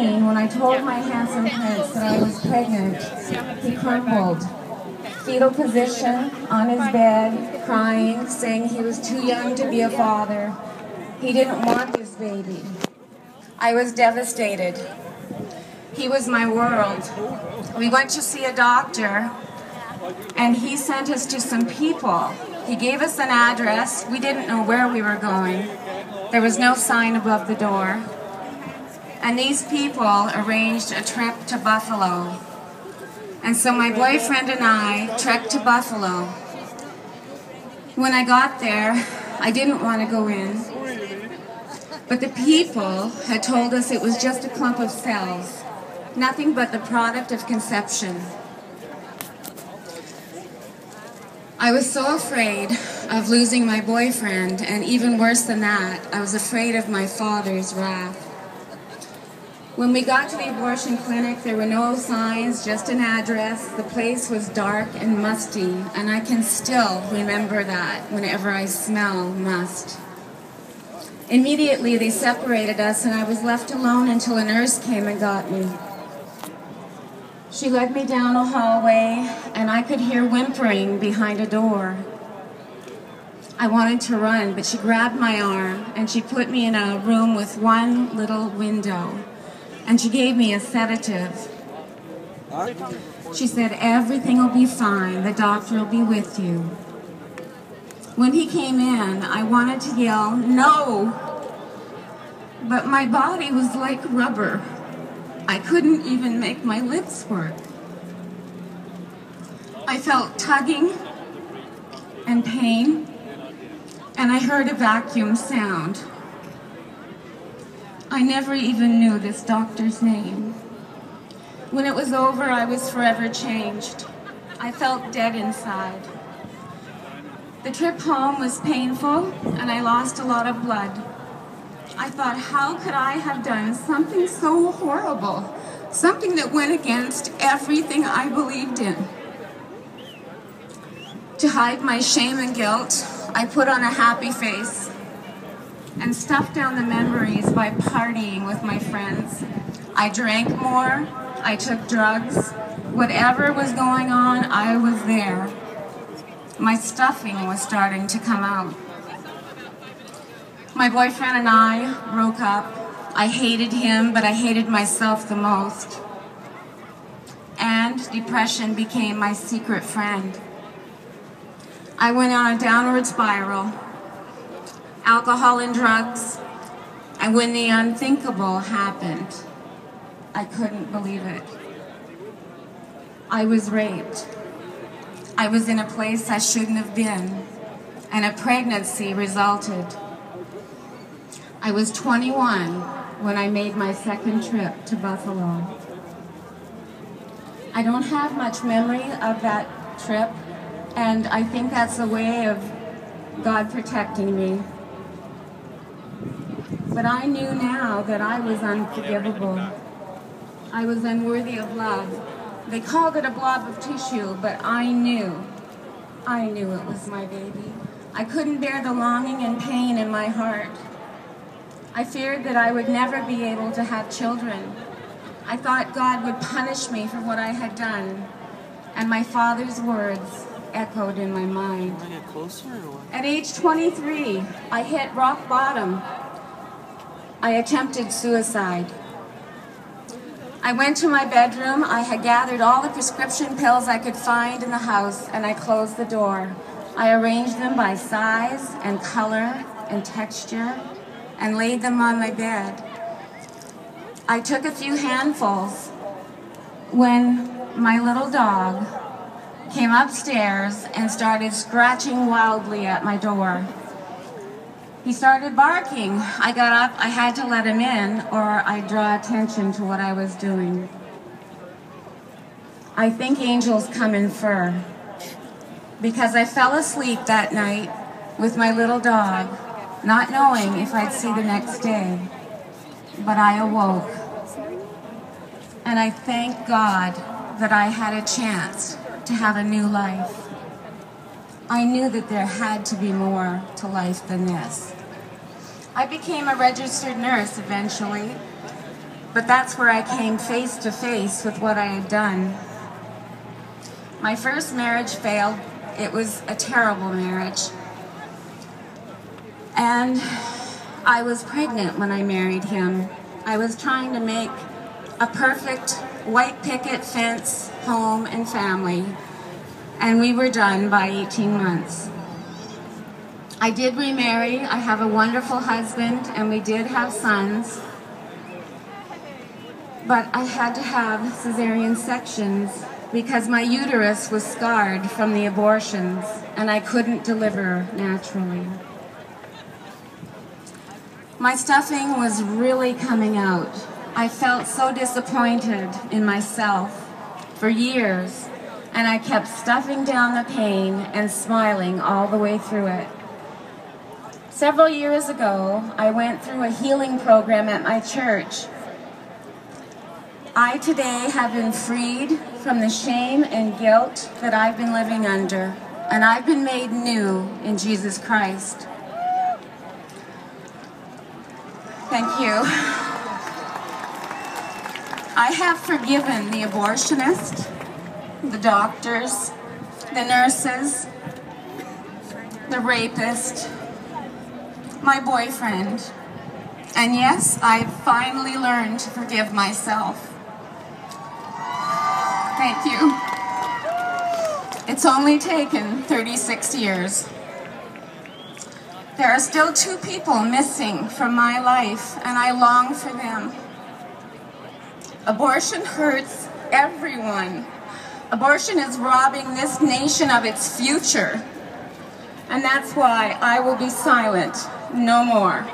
18, when I told my handsome prince that I was pregnant, he crumbled. Fetal position, on his bed, crying, saying he was too young to be a father. He didn't want this baby. I was devastated. He was my world. We went to see a doctor, and he sent us to some people. He gave us an address. We didn't know where we were going. There was no sign above the door. And these people arranged a trip to Buffalo. And so my boyfriend and I trekked to Buffalo. When I got there, I didn't want to go in. But the people had told us it was just a clump of cells, nothing but the product of conception. I was so afraid of losing my boyfriend, and even worse than that, I was afraid of my father's wrath. When we got to the abortion clinic, there were no signs, just an address. The place was dark and musty, and I can still remember that whenever I smell must. Immediately, they separated us, and I was left alone until a nurse came and got me. She led me down a hallway, and I could hear whimpering behind a door. I wanted to run, but she grabbed my arm, and she put me in a room with one little window. And she gave me a sedative. She said, everything will be fine. The doctor will be with you. When he came in, I wanted to yell, no! But my body was like rubber. I couldn't even make my lips work. I felt tugging and pain, and I heard a vacuum sound. I never even knew this doctor's name. When it was over, I was forever changed. I felt dead inside. The trip home was painful, and I lost a lot of blood. I thought, how could I have done something so horrible? Something that went against everything I believed in. To hide my shame and guilt, I put on a happy face and stuffed down the memories by partying with my friends. I drank more, I took drugs. Whatever was going on, I was there. My stuffing was starting to come out. My boyfriend and I broke up. I hated him, but I hated myself the most. And depression became my secret friend. I went on a downward spiral. Alcohol and drugs, and when the unthinkable happened, I couldn't believe it. I was raped. I was in a place I shouldn't have been, and a pregnancy resulted. I was 21 when I made my second trip to Buffalo. I don't have much memory of that trip, and I think that's a way of God protecting me. But I knew now that I was unforgivable. I was unworthy of love. They called it a blob of tissue, but I knew it was my baby. I couldn't bear the longing and pain in my heart. I feared that I would never be able to have children. I thought God would punish me for what I had done, and my father's words echoed in my mind. At age 23, I hit rock bottom. I attempted suicide. I went to my bedroom. I had gathered all the prescription pills I could find in the house, and I closed the door. I arranged them by size and color and texture and laid them on my bed. I took a few handfuls when my little dog came upstairs and started scratching wildly at my door. He started barking. I got up. I had to let him in, or I'd draw attention to what I was doing. I think angels come in fur, because I fell asleep that night with my little dog, not knowing if I'd see the next day. But I awoke, and I thank God that I had a chance to have a new life. I knew that there had to be more to life than this. I became a registered nurse eventually, But that's where I came face to face with what I had done. My first marriage failed. It was a terrible marriage. And I was pregnant when I married him. I was trying to make a perfect white picket fence home and family, and we were done by 18 months. I did remarry. I have a wonderful husband, and we did have sons. But I had to have cesarean sections because my uterus was scarred from the abortions, and I couldn't deliver naturally. My stuffing was really coming out. I felt so disappointed in myself for years, and I kept stuffing down the pain and smiling all the way through it. Several years ago, I went through a healing program at my church. I today have been freed from the shame and guilt that I've been living under, and I've been made new in Jesus Christ. Thank you. I have forgiven the abortionist, the doctors, the nurses, the rapist, my boyfriend, and yes, I've finally learned to forgive myself. Thank you. It's only taken 36 years. There are still 2 people missing from my life, and I long for them. Abortion hurts everyone. Abortion is robbing this nation of its future. And that's why I will be silent no more.